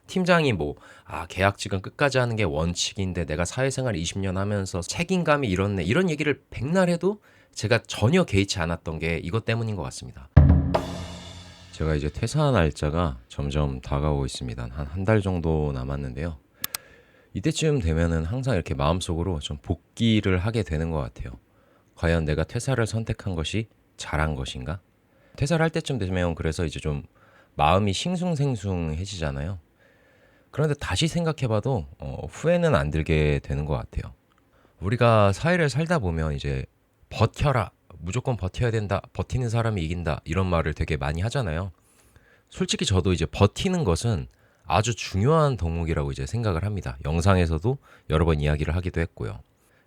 팀장이 계약직은 끝까지 하는 게 원칙인데 내가 사회생활 20년 하면서 책임감이 이렇네. 이런 얘기를 백날 해도 제가 전혀 개의치 않았던 게 이것 때문인 것 같습니다. 제가 이제 퇴사 날짜가 점점 다가오고 있습니다. 한 달 정도 남았는데요. 이때쯤 되면은 항상 이렇게 마음속으로 좀 복기를 하게 되는 것 같아요. 과연 내가 퇴사를 선택한 것이 잘한 것인가? 퇴사를 할 때쯤 되면 그래서 이제 좀 마음이 싱숭생숭해지잖아요. 그런데 다시 생각해봐도 후회는 안 들게 되는 것 같아요. 우리가 사회를 살다 보면 이제 버텨라, 무조건 버텨야 된다, 버티는 사람이 이긴다 이런 말을 되게 많이 하잖아요. 솔직히 저도 이제 버티는 것은 아주 중요한 덕목이라고 이제 생각을 합니다. 영상에서도 여러 번 이야기를 하기도 했고요.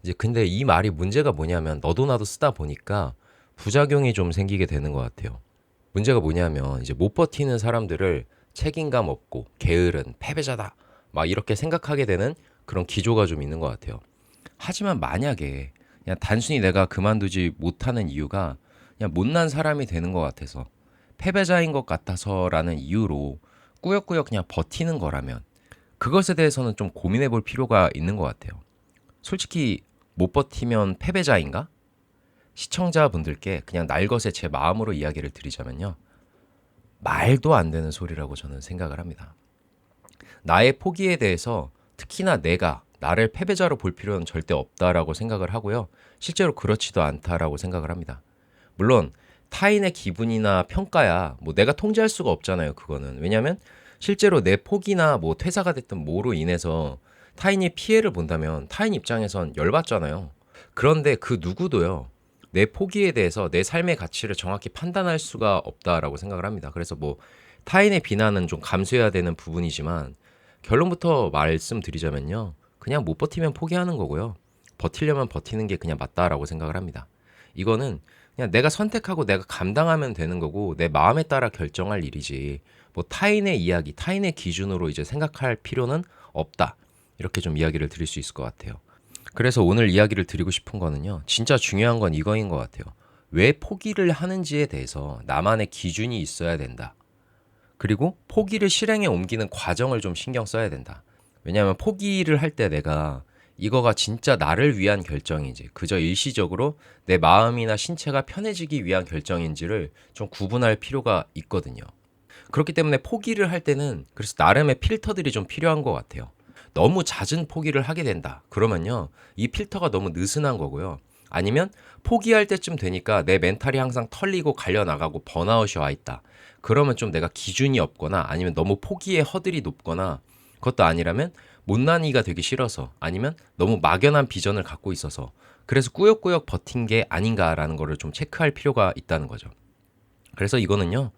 이제 근데 이 말이 문제가 뭐냐면 너도 나도 쓰다 보니까 부작용이 좀 생기게 되는 것 같아요. 문제가 뭐냐면 이제 못 버티는 사람들을 책임감 없고 게으른 패배자다 막 이렇게 생각하게 되는 그런 기조가 좀 있는 것 같아요. 하지만 만약에 그냥 단순히 내가 그만두지 못하는 이유가 그냥 못난 사람이 되는 것 같아서 패배자인 것 같아서라는 이유로 꾸역꾸역 그냥 버티는 거라면 그것에 대해서는 좀 고민해 볼 필요가 있는 것 같아요. 솔직히 못 버티면 패배자인가? 시청자분들께 그냥 날것의 제 마음으로 이야기를 드리자면요. 말도 안 되는 소리라고 저는 생각을 합니다. 나의 포기에 대해서 특히나 내가 나를 패배자로 볼 필요는 절대 없다라고 생각을 하고요. 실제로 그렇지도 않다라고 생각을 합니다. 물론 타인의 기분이나 평가야 내가 통제할 수가 없잖아요. 그거는. 왜냐하면 실제로 내 포기나 퇴사가 됐든 뭐로 인해서 타인이 피해를 본다면 타인 입장에선 열받잖아요. 그런데 그 누구도요. 내 포기에 대해서 내 삶의 가치를 정확히 판단할 수가 없다라고 생각을 합니다. 그래서 타인의 비난은 좀 감수해야 되는 부분이지만 결론부터 말씀드리자면요. 그냥 못 버티면 포기하는 거고요. 버티려면 버티는 게 그냥 맞다라고 생각을 합니다. 이거는 그냥 내가 선택하고 내가 감당하면 되는 거고 내 마음에 따라 결정할 일이지 타인의 이야기, 타인의 기준으로 이제 생각할 필요는 없다. 이렇게 좀 이야기를 드릴 수 있을 것 같아요. 그래서 오늘 이야기를 드리고 싶은 거는요. 진짜 중요한 건 이거인 것 같아요. 왜 포기를 하는지에 대해서 나만의 기준이 있어야 된다. 그리고 포기를 실행에 옮기는 과정을 좀 신경 써야 된다. 왜냐하면 포기를 할 때 내가 이거가 진짜 나를 위한 결정인지 그저 일시적으로 내 마음이나 신체가 편해지기 위한 결정인지를 좀 구분할 필요가 있거든요. 그렇기 때문에 포기를 할 때는 그래서 나름의 필터들이 좀 필요한 것 같아요. 너무 잦은 포기를 하게 된다. 그러면요. 이 필터가 너무 느슨한 거고요. 아니면 포기할 때쯤 되니까 내 멘탈이 항상 털리고 갈려나가고 번아웃이 와 있다. 그러면 좀 내가 기준이 없거나 아니면 너무 포기의 허들이 높거나 그것도 아니라면 못난이가 되기 싫어서 아니면 너무 막연한 비전을 갖고 있어서 그래서 꾸역꾸역 버틴 게 아닌가라는 거를 좀 체크할 필요가 있다는 거죠. 그래서 이거는요.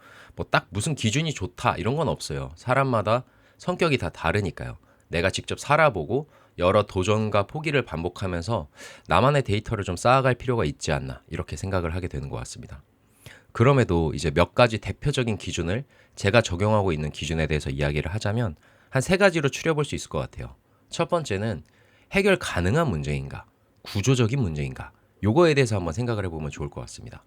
딱 무슨 기준이 좋다 이런 건 없어요. 사람마다 성격이 다 다르니까요. 내가 직접 살아보고 여러 도전과 포기를 반복하면서 나만의 데이터를 좀 쌓아갈 필요가 있지 않나 이렇게 생각을 하게 되는 것 같습니다. 그럼에도 이제 몇 가지 대표적인 기준을 제가 적용하고 있는 기준에 대해서 이야기를 하자면 한 세 가지로 추려볼 수 있을 것 같아요. 첫 번째는 해결 가능한 문제인가, 구조적인 문제인가, 요거에 대해서 한번 생각을 해보면 좋을 것 같습니다.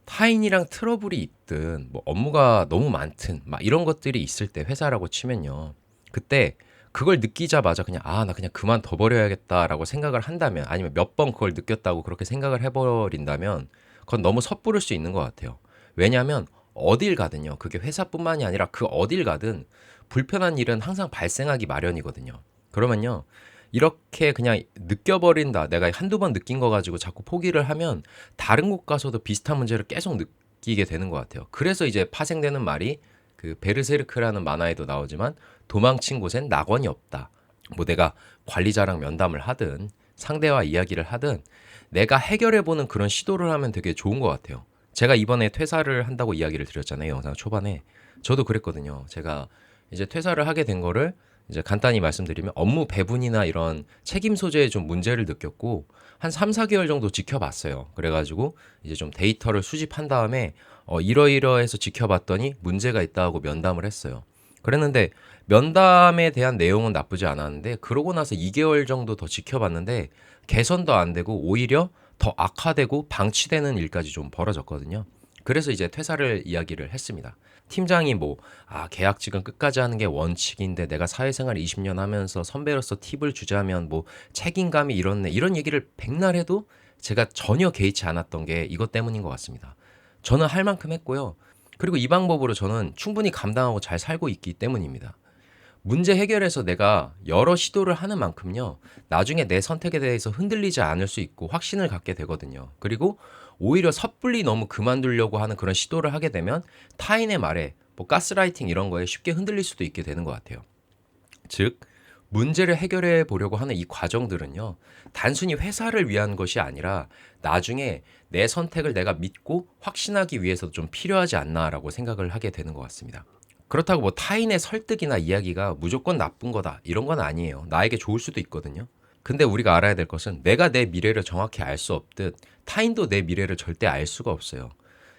타인이랑 트러블이 있든 업무가 너무 많든 막 이런 것들이 있을 때 회사라고 치면요. 그때 그걸 느끼자마자 그냥 나 그냥 그만둬 버려야겠다라고 생각을 한다면 아니면 몇 번 그걸 느꼈다고 그렇게 생각을 해버린다면 그건 너무 섣부를 수 있는 것 같아요. 왜냐하면 어딜 가든요. 그게 회사뿐만이 아니라 그 어딜 가든 불편한 일은 항상 발생하기 마련이거든요. 그러면요. 이렇게 그냥 느껴버린다. 내가 한두 번 느낀 거 가지고 자꾸 포기를 하면 다른 곳 가서도 비슷한 문제를 계속 느끼게 되는 것 같아요. 그래서 이제 파생되는 말이 그 베르세르크라는 만화에도 나오지만 도망친 곳엔 낙원이 없다. 내가 관리자랑 면담을 하든 상대와 이야기를 하든 내가 해결해보는 그런 시도를 하면 되게 좋은 것 같아요. 제가 이번에 퇴사를 한다고 이야기를 드렸잖아요. 영상 초반에. 저도 그랬거든요. 제가 이제 퇴사를 하게 된 거를 이제 간단히 말씀드리면 업무 배분이나 이런 책임 소재에 좀 문제를 느꼈고 한 3, 4개월 정도 지켜봤어요. 그래가지고 이제 좀 데이터를 수집한 다음에 이러이러해서 지켜봤더니 문제가 있다고 면담을 했어요. 그랬는데 면담에 대한 내용은 나쁘지 않았는데 그러고 나서 2개월 정도 더 지켜봤는데 개선도 안 되고 오히려 더 악화되고 방치되는 일까지 좀 벌어졌거든요. 그래서 이제 퇴사를 이야기를 했습니다. 팀장이 뭐 계약직은 끝까지 하는 게 원칙인데 내가 사회생활 20년 하면서 선배로서 팁을 주자면 뭐 책임감이 이렇네 이런 얘기를 백날 해도 제가 전혀 개의치 않았던 게 이것 때문인 것 같습니다. 저는 할 만큼 했고요. 그리고 이 방법으로 저는 충분히 감당하고 잘 살고 있기 때문입니다. 문제 해결에서 내가 여러 시도를 하는 만큼요, 나중에 내 선택에 대해서 흔들리지 않을 수 있고 확신을 갖게 되거든요. 그리고 오히려 섣불리 너무 그만두려고 하는 그런 시도를 하게 되면 타인의 말에 뭐 가스라이팅 이런 거에 쉽게 흔들릴 수도 있게 되는 것 같아요. 즉, 문제를 해결해 보려고 하는 이 과정들은요, 단순히 회사를 위한 것이 아니라 나중에 내 선택을 내가 믿고 확신하기 위해서도 좀 필요하지 않나라고 생각을 하게 되는 것 같습니다. 그렇다고 뭐 타인의 설득이나 이야기가 무조건 나쁜 거다 이런 건 아니에요. 나에게 좋을 수도 있거든요. 근데 우리가 알아야 될 것은 내가 내 미래를 정확히 알 수 없듯 타인도 내 미래를 절대 알 수가 없어요.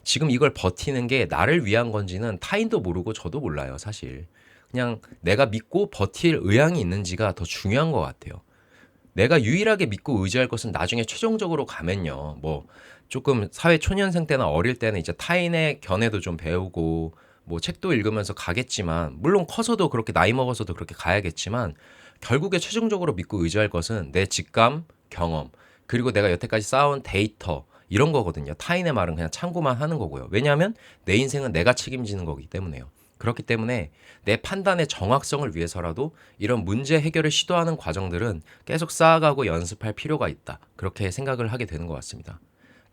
지금 이걸 버티는 게 나를 위한 건지는 타인도 모르고 저도 몰라요, 사실. 그냥 내가 믿고 버틸 의향이 있는지가 더 중요한 것 같아요. 내가 유일하게 믿고 의지할 것은 나중에 최종적으로 가면요. 뭐 조금 사회 초년생 때나 어릴 때는 이제 타인의 견해도 좀 배우고 뭐 책도 읽으면서 가겠지만, 물론 커서도 그렇게 나이 먹어서도 그렇게 가야겠지만, 결국에 최종적으로 믿고 의지할 것은 내 직감, 경험, 그리고 내가 여태까지 쌓아온 데이터 이런 거거든요. 타인의 말은 그냥 참고만 하는 거고요. 왜냐하면 내 인생은 내가 책임지는 거기 때문에요. 그렇기 때문에 내 판단의 정확성을 위해서라도 이런 문제 해결을 시도하는 과정들은 계속 쌓아가고 연습할 필요가 있다. 그렇게 생각을 하게 되는 것 같습니다.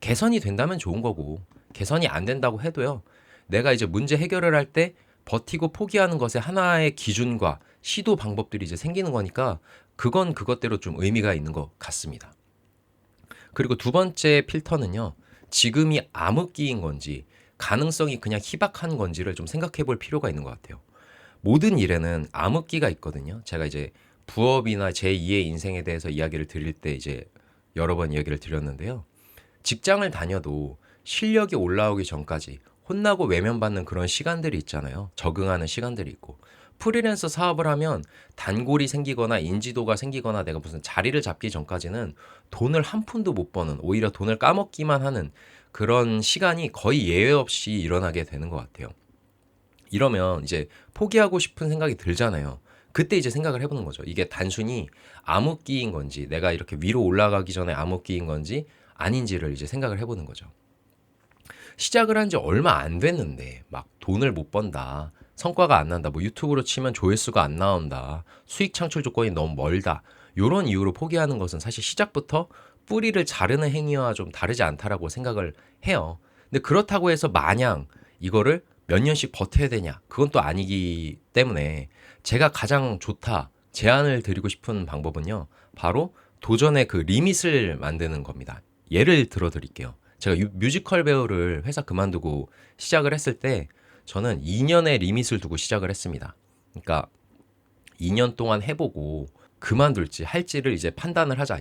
개선이 된다면 좋은 거고, 개선이 안 된다고 해도요, 내가 이제 문제 해결을 할 때 버티고 포기하는 것의 하나의 기준과 시도 방법들이 이제 생기는 거니까 그건 그것대로 좀 의미가 있는 것 같습니다. 그리고 두 번째 필터는요, 지금이 암흑기인 건지 가능성이 그냥 희박한 건지를 좀 생각해 볼 필요가 있는 것 같아요. 모든 일에는 암흑기가 있거든요. 제가 이제 부업이나 제2의 인생에 대해서 이야기를 드릴 때 이제 여러 번 이야기를 드렸는데요. 직장을 다녀도 실력이 올라오기 전까지 혼나고 외면받는 그런 시간들이 있잖아요. 적응하는 시간들이 있고. 프리랜서 사업을 하면 단골이 생기거나 인지도가 생기거나 내가 무슨 자리를 잡기 전까지는 돈을 한 푼도 못 버는, 오히려 돈을 까먹기만 하는 그런 시간이 거의 예외 없이 일어나게 되는 것 같아요. 이러면 이제 포기하고 싶은 생각이 들잖아요. 그때 이제 생각을 해보는 거죠. 이게 단순히 암흑기인 건지, 내가 이렇게 위로 올라가기 전에 암흑기인 건지 아닌지를 이제 생각을 해보는 거죠. 시작을 한 지 얼마 안 됐는데 막 돈을 못 번다, 성과가 안 난다, 뭐 유튜브로 치면 조회수가 안 나온다, 수익 창출 조건이 너무 멀다, 요런 이유로 포기하는 것은 사실 시작부터 뿌리를 자르는 행위와 좀 다르지 않다라고 생각을 해요. 근데 그렇다고 해서 마냥 이거를 몇 년씩 버텨야 되냐, 그건 또 아니기 때문에 제가 가장 좋다 제안을 드리고 싶은 방법은요, 바로 도전의 그 리밋을 만드는 겁니다. 예를 들어 드릴게요. 제가 뮤지컬 배우를 회사 그만두고 시작을 했을 때 저는 2년의 리밋을 두고 시작을 했습니다. 그러니까 2년 동안 해보고 그만둘지 할지를 이제 판단을 하자.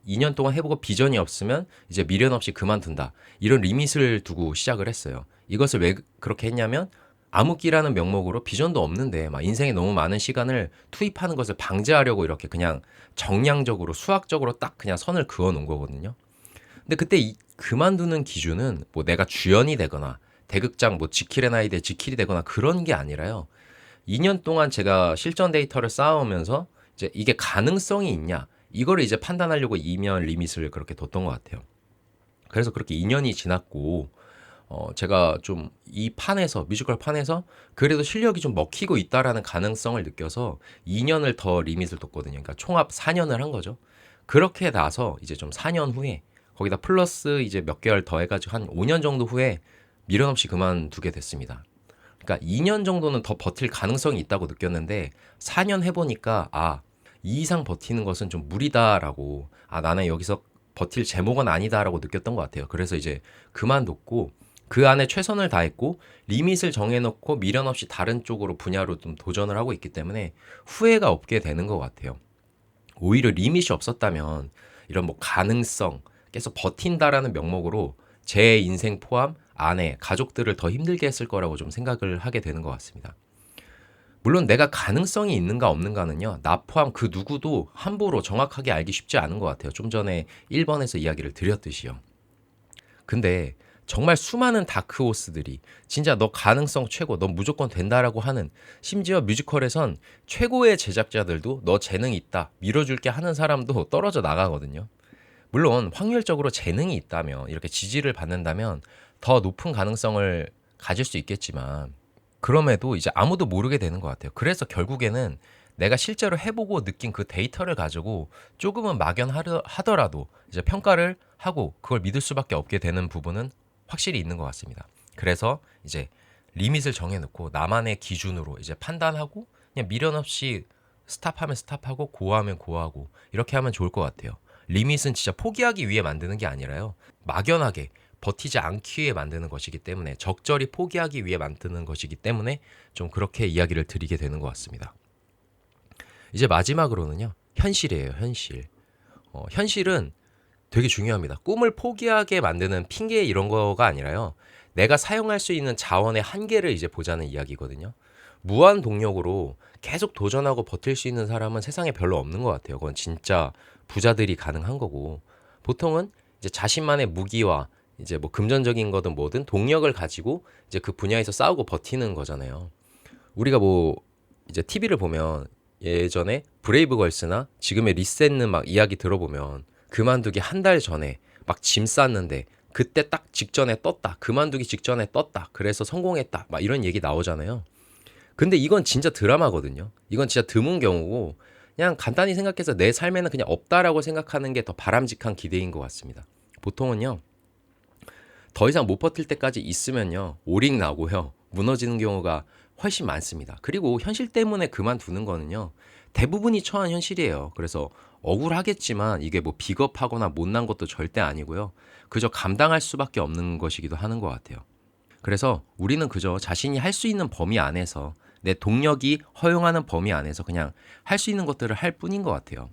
2년 동안 해보고 비전이 없으면 이제 미련 없이 그만둔다. 이런 리밋을 두고 시작을 했어요. 이것을 왜 그렇게 했냐면, 암흑기라는 명목으로 비전도 없는데 막 인생에 너무 많은 시간을 투입하는 것을 방지하려고 이렇게 그냥 정량적으로 수학적으로 딱 그냥 선을 그어 놓은 거거든요. 근데 그때 그만두는 기준은 뭐 내가 주연이 되거나 대극장 뭐 지킬의 나이 대 지킬이 되거나 그런 게 아니라요. 2년 동안 제가 실전 데이터를 쌓아오면서 이제 이게 가능성이 있냐, 이거를 이제 판단하려고 2년 리밋을 그렇게 뒀던 것 같아요. 그래서 그렇게 2년이 지났고 제가 좀 이 판에서, 뮤지컬 판에서 그래도 실력이 좀 먹히고 있다라는 가능성을 느껴서 2년을 더 리밋을 뒀거든요. 그러니까 총합 4년을 한 거죠. 그렇게 나서 이제 좀 4년 후에 거기다 플러스 이제 몇 개월 더 해가지고 한 5년 정도 후에 미련 없이 그만두게 됐습니다. 그러니까 2년 정도는 더 버틸 가능성이 있다고 느꼈는데 4년 해보니까 이 이상 버티는 것은 좀 무리다라고, 나는 여기서 버틸 제목은 아니다라고 느꼈던 것 같아요. 그래서 이제 그만뒀고 그 안에 최선을 다했고 리밋을 정해놓고 미련 없이 다른 쪽으로 분야로 좀 도전을 하고 있기 때문에 후회가 없게 되는 것 같아요. 오히려 리밋이 없었다면 이런 뭐 가능성, 계속 버틴다라는 명목으로 제 인생 포함 아내, 가족들을 더 힘들게 했을 거라고 좀 생각을 하게 되는 것 같습니다. 물론 내가 가능성이 있는가 없는가는요, 나 포함 그 누구도 함부로 정확하게 알기 쉽지 않은 것 같아요. 좀 전에 1번에서 이야기를 드렸듯이요. 근데 정말 수많은 다크호스들이 진짜 너 가능성 최고, 너 무조건 된다라고 하는, 심지어 뮤지컬에선 최고의 제작자들도 너 재능 있다, 밀어줄게 하는 사람도 떨어져 나가거든요. 물론 확률적으로 재능이 있다면, 이렇게 지지를 받는다면 더 높은 가능성을 가질 수 있겠지만, 그럼에도 이제 아무도 모르게 되는 것 같아요. 그래서 결국에는 내가 실제로 해보고 느낀 그 데이터를 가지고 조금은 막연하더라도 이제 평가를 하고 그걸 믿을 수밖에 없게 되는 부분은 확실히 있는 것 같습니다. 그래서 이제 리밋을 정해놓고 나만의 기준으로 이제 판단하고 그냥 미련 없이 스탑하면 스탑하고 고하면 고하고 이렇게 하면 좋을 것 같아요. 리밋은 진짜 포기하기 위해 만드는 게 아니라요, 막연하게 버티지 않기 위해 만드는 것이기 때문에, 적절히 포기하기 위해 만드는 것이기 때문에 좀 그렇게 이야기를 드리게 되는 것 같습니다. 이제 마지막으로는요, 현실이에요. 현실. 현실은 되게 중요합니다. 꿈을 포기하게 만드는 핑계 이런 거가 아니라요, 내가 사용할 수 있는 자원의 한계를 이제 보자는 이야기거든요. 무한 동력으로 계속 도전하고 버틸 수 있는 사람은 세상에 별로 없는 것 같아요. 그건 진짜 부자들이 가능한 거고, 보통은 이제 자신만의 무기와 이제 뭐 금전적인 거든 뭐든 동력을 가지고 이제 그 분야에서 싸우고 버티는 거잖아요. 우리가 뭐 이제 TV를 보면 예전에 브레이브걸스나 지금의 리셋는 막 이야기 들어보면 그만두기 한 달 전에 막 짐 쌌는데 그때 딱 직전에 떴다. 그만두기 직전에 떴다. 그래서 성공했다. 막 이런 얘기 나오잖아요. 근데 이건 진짜 드라마거든요. 이건 진짜 드문 경우고, 그냥 간단히 생각해서 내 삶에는 그냥 없다라고 생각하는 게 더 바람직한 기대인 것 같습니다. 보통은요, 더 이상 못 버틸 때까지 있으면요, 오링 나고요, 무너지는 경우가 훨씬 많습니다. 그리고 현실 때문에 그만두는 거는요, 대부분이 처한 현실이에요. 그래서 억울하겠지만 이게 뭐 비겁하거나 못난 것도 절대 아니고요, 그저 감당할 수밖에 없는 것이기도 하는 것 같아요. 그래서 우리는 그저 자신이 할 수 있는 범위 안에서, 내 동력이 허용하는 범위 안에서 그냥 할 수 있는 것들을 할 뿐인 것 같아요.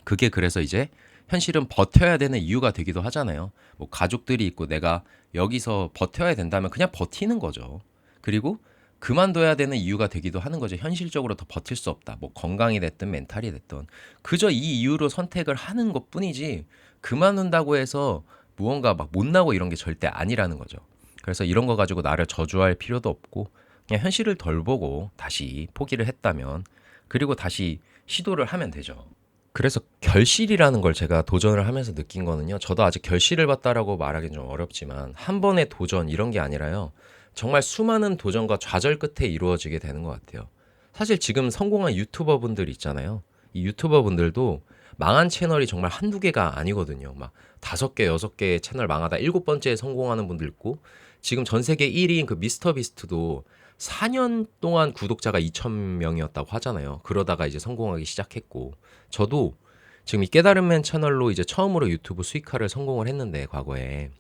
그게 그래서 이제 현실은 버텨야 되는 이유가 되기도 하잖아요. 뭐 가족들이 있고 내가 여기서 버텨야 된다면 그냥 버티는 거죠. 그리고 그만둬야 되는 이유가 되기도 하는 거죠. 현실적으로 더 버틸 수 없다. 뭐 건강이 됐든 멘탈이 됐든 그저 이 이유로 선택을 하는 것뿐이지, 그만둔다고 해서 무언가 막 못나고 이런 게 절대 아니라는 거죠. 그래서 이런 거 가지고 나를 저주할 필요도 없고, 그냥 현실을 덜 보고 다시 포기를 했다면, 그리고 다시 시도를 하면 되죠. 그래서 결실이라는 걸 제가 도전을 하면서 느낀 거는요, 저도 아직 결실을 봤다라고 말하기는 좀 어렵지만 한 번의 도전 이런 게 아니라요, 정말 수많은 도전과 좌절 끝에 이루어지게 되는 것 같아요. 사실 지금 성공한 유튜버 분들 있잖아요. 이 유튜버 분들도 망한 채널이 정말 한두 개가 아니거든요. 막 5개, 6개의 채널 망하다 7번째에 성공하는 분들 있고, 지금 전 세계 1위인 그 미스터 비스트도 4년 동안 구독자가 2,000명이었다고 하잖아요. 그러다가 이제 성공하기 시작했고, 저도 지금 이 깨달음맨 채널로 이제 처음으로 유튜브 수익화를 성공을 했는데, 과거에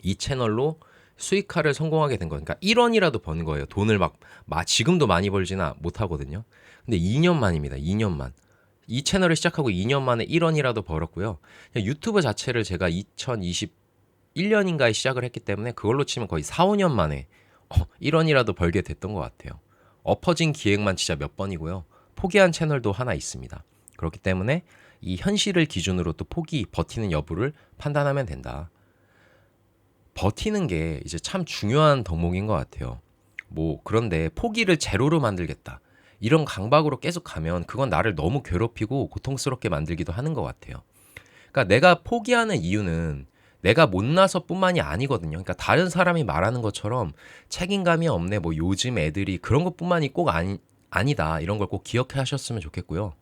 이 채널로 수익화를 성공하게 된 거니까 1원이라도 번 거예요. 돈을 지금도 많이 벌지는 못하거든요. 근데 2년 만입니다. 2년 만. 이 채널을 시작하고 2년 만에 1원이라도 벌었고요. 유튜브 자체를 제가 2021년인가에 시작을 했기 때문에 그걸로 치면 거의 4, 5년 만에 1원이라도 벌게 됐던 것 같아요. 엎어진 기획만 진짜 몇 번이고요. 포기한 채널도 하나 있습니다. 그렇기 때문에 이 현실을 기준으로 또 버티는 여부를 판단하면 된다. 버티는 게 이제 참 중요한 덕목인 것 같아요. 뭐 그런데 포기를 제로로 만들겠다, 이런 강박으로 계속 가면 그건 나를 너무 괴롭히고 고통스럽게 만들기도 하는 것 같아요. 그러니까 내가 포기하는 이유는 내가 못나서 뿐만이 아니거든요. 그러니까 다른 사람이 말하는 것처럼 책임감이 없네, 뭐 요즘 애들이 그런 것뿐만이 꼭 아니다, 이런 걸 꼭 기억해 하셨으면 좋겠고요.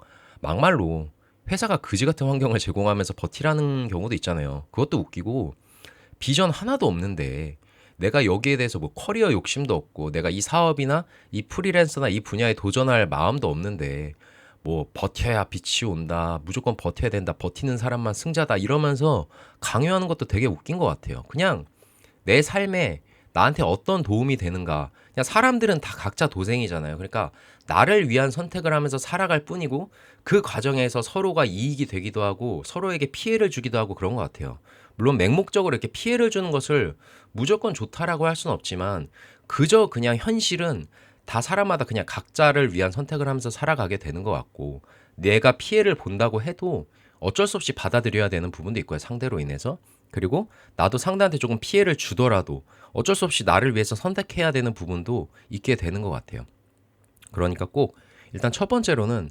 막말로 회사가 그지 같은 환경을 제공하면서 버티라는 경우도 있잖아요. 그것도 웃기고, 비전 하나도 없는데 내가 여기에 대해서 뭐 커리어 욕심도 없고 내가 이 사업이나 이 프리랜서나 이 분야에 도전할 마음도 없는데 뭐 버텨야 빛이 온다, 무조건 버텨야 된다, 버티는 사람만 승자다 이러면서 강요하는 것도 되게 웃긴 것 같아요. 그냥 내 삶에 나한테 어떤 도움이 되는가, 그냥 사람들은 다 각자 도생이잖아요. 그러니까 나를 위한 선택을 하면서 살아갈 뿐이고, 그 과정에서 서로가 이익이 되기도 하고 서로에게 피해를 주기도 하고 그런 것 같아요. 물론 맹목적으로 이렇게 피해를 주는 것을 무조건 좋다라고 할 수는 없지만, 그저 그냥 현실은 다 사람마다 그냥 각자를 위한 선택을 하면서 살아가게 되는 것 같고, 내가 피해를 본다고 해도 어쩔 수 없이 받아들여야 되는 부분도 있고요, 상대로 인해서. 그리고 나도 상대한테 조금 피해를 주더라도 어쩔 수 없이 나를 위해서 선택해야 되는 부분도 있게 되는 것 같아요. 그러니까 꼭 일단 첫 번째로는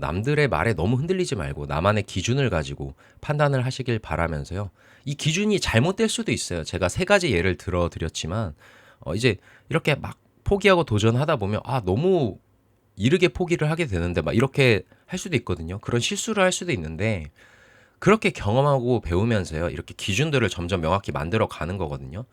남들의 말에 너무 흔들리지 말고 나만의 기준을 가지고 판단을 하시길 바라면서요. 이 기준이 잘못될 수도 있어요. 제가 세 가지 예를 들어 드렸지만 이제 이렇게 막 포기하고 도전하다 보면 너무 이르게 포기를 하게 되는데 막 이렇게 할 수도 있거든요. 그런 실수를 할 수도 있는데 그렇게 경험하고 배우면서요. 이렇게 기준들을 점점 명확히 만들어 가는 거거든요.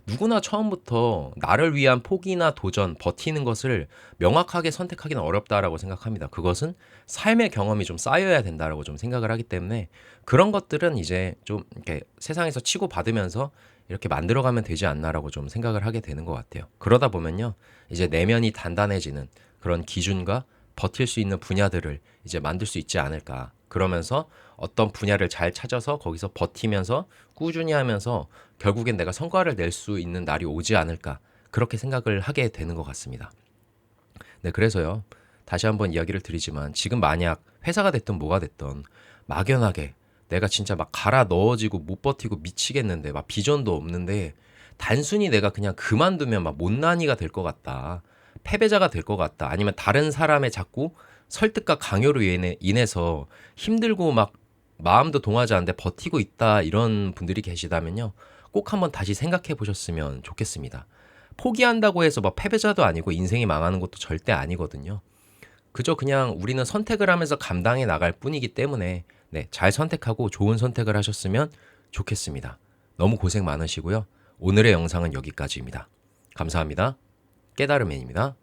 누구나 처음부터 나를 위한 포기나 도전, 버티는 것을 명확하게 선택하기는 어렵다라고 생각합니다. 그것은 삶의 경험이 좀 쌓여야 된다라고 좀 생각을 하기 때문에 그런 것들은 이제 좀 이렇게 세상에서 치고받으면서 이렇게 만들어가면 되지 않나라고 좀 생각을 하게 되는 것 같아요. 그러다 보면요. 이제 내면이 단단해지는 그런 기준과 버틸 수 있는 분야들을 이제 만들 수 있지 않을까. 그러면서 어떤 분야를 잘 찾아서 거기서 버티면서 꾸준히 하면서 결국엔 내가 성과를 낼 수 있는 날이 오지 않을까. 그렇게 생각을 하게 되는 것 같습니다. 네, 그래서요. 다시 한번 이야기를 드리지만 지금 만약 회사가 됐든 뭐가 됐든 막연하게 내가 진짜 막 갈아 넣어지고 못 버티고 미치겠는데 막 비전도 없는데 단순히 내가 그냥 그만두면 막 못난이가 될 것 같다. 패배자가 될 것 같다. 아니면 다른 사람의 자꾸 설득과 강요로 인해서 힘들고 막 마음도 동하지 않는데 버티고 있다. 이런 분들이 계시다면요. 꼭 한번 다시 생각해 보셨으면 좋겠습니다. 포기한다고 해서 막 패배자도 아니고 인생이 망하는 것도 절대 아니거든요. 그저 그냥 우리는 선택을 하면서 감당해 나갈 뿐이기 때문에 네, 잘 선택하고 좋은 선택을 하셨으면 좋겠습니다. 너무 고생 많으시고요. 오늘의 영상은 여기까지입니다. 감사합니다. 깨달음맨입니다.